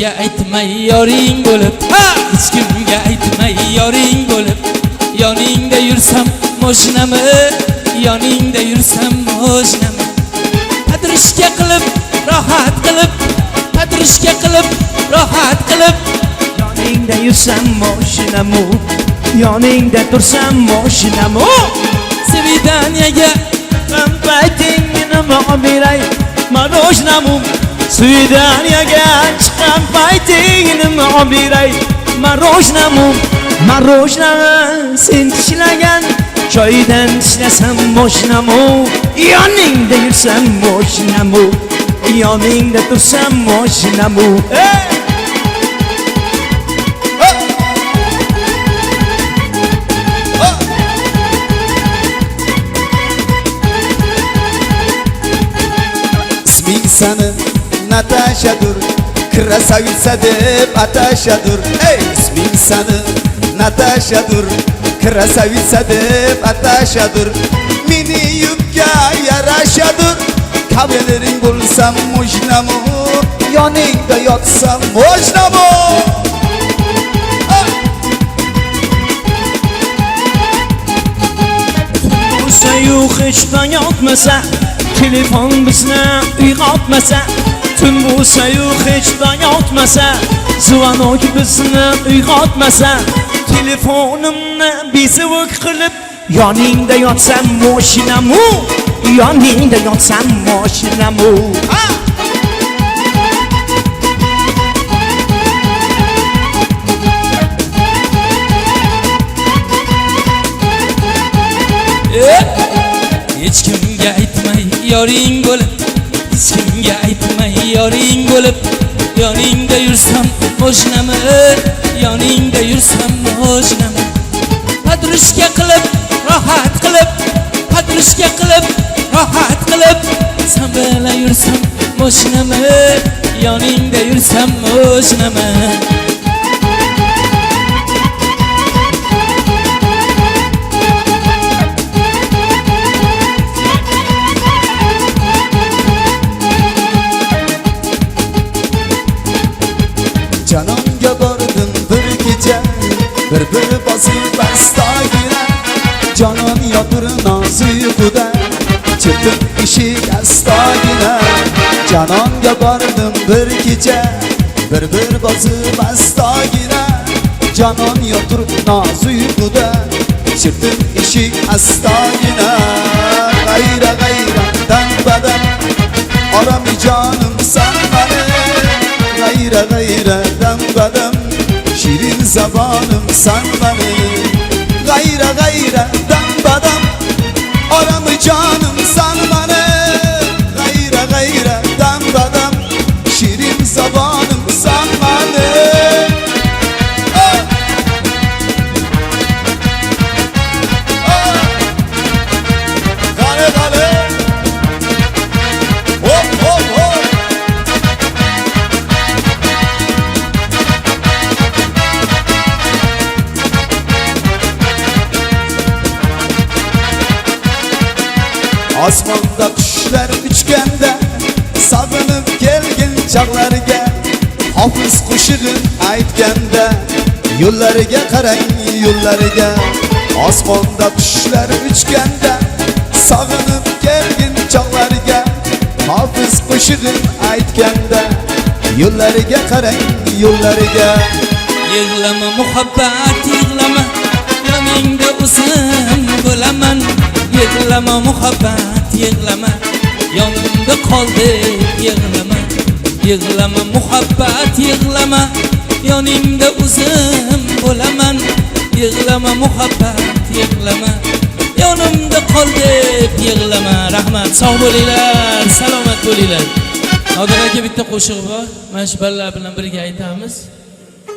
kimga aytmay yoring bo'lib, hech kimga aytmay yoring bo'lib, yoningda yursam moshinami, yoningda yursam moshinami, padrishka qilib rohat qilib, padrishka qilib rohat qilib, yoningda yursam moshinamu, yoningda tursam moshinamu, svidaniyaga payting nima beray marojnamu, svidaniyaga chiqqan payting nima beray marojnamu, marojnani sen tishlagan joyidan tishlasam moshinamu, yoningda yursam moshinamu, yoningda tursam moshinamu. Sani Natashadur, krasavitsa deb atashadur. Ey, isming sani Natashadur, krasavitsa deb atashadur. Meni yubga yarashadur. Kavelering bo'lsam mojnamu, yoningda yotsam mojnamu. Bo'lsa yo'q hech yotmasa, telefon bizni uyg'otmasa, tun bo'lsa yo'q hech yotmasa, zvonok bizni uyg'otmasa, telefonimni bezovuk qilib yoningda yotsam moshinamu, yoningda yotsam moshinamu. Hech kimga aytmay yoring bo'lib, hech kimga aytmay yoring bo'lib, yoningda yursam moshinami, yoningda yursam moshinami, padrishka qilib rohat qilib, padrishka qilib rohat qilib, sen bilan yursam moshinami, yoningda yursam moshinami. Canonga bordim bir kecha, bir bosib astagina, jonon yotir noz uyquda, chirtin eshik astagina. Canonga bordim bir kecha, bir bosib astagina, jonon yotir noz uyquda, chirtin eshik astagina. G'ayra g'ayradan badam, orami jonim san mani, g'ayra g'ayradan badam, shirin zabonim san mani. G'ayra g'ayradan badam, orami jonim san mani, g'ayra g'ayradan badam, shirin zabonim san mani. Osmonda qushlar uchganda, sog'inib kelgin chog'larga, hofiz qo'shig'in aytganda, yo'llariga qarang yo'llariga. Osmonda qushlar uchganda, sog'inib kelgin chog'larga, hofiz qo'shig'in aytganda, yo'llariga qarang yo'llariga. Yig'lama muhabbat yig'lama, yoningda o'zim bo'laman. Yig'lama muhabbat yig'lama, yonimda qoldi yig'lama. Yig'lama muhabbat yig'lama, yoningda o'zim bo'laman. Yig'lama muhabbat yig'lama, yonimda qoldi yig'lama. Rahmat, sog' bo'linglar, salomat bo'linglar. Nodir aka bitta qo'shiq bor, mana shu ballar bilan birga aytamiz.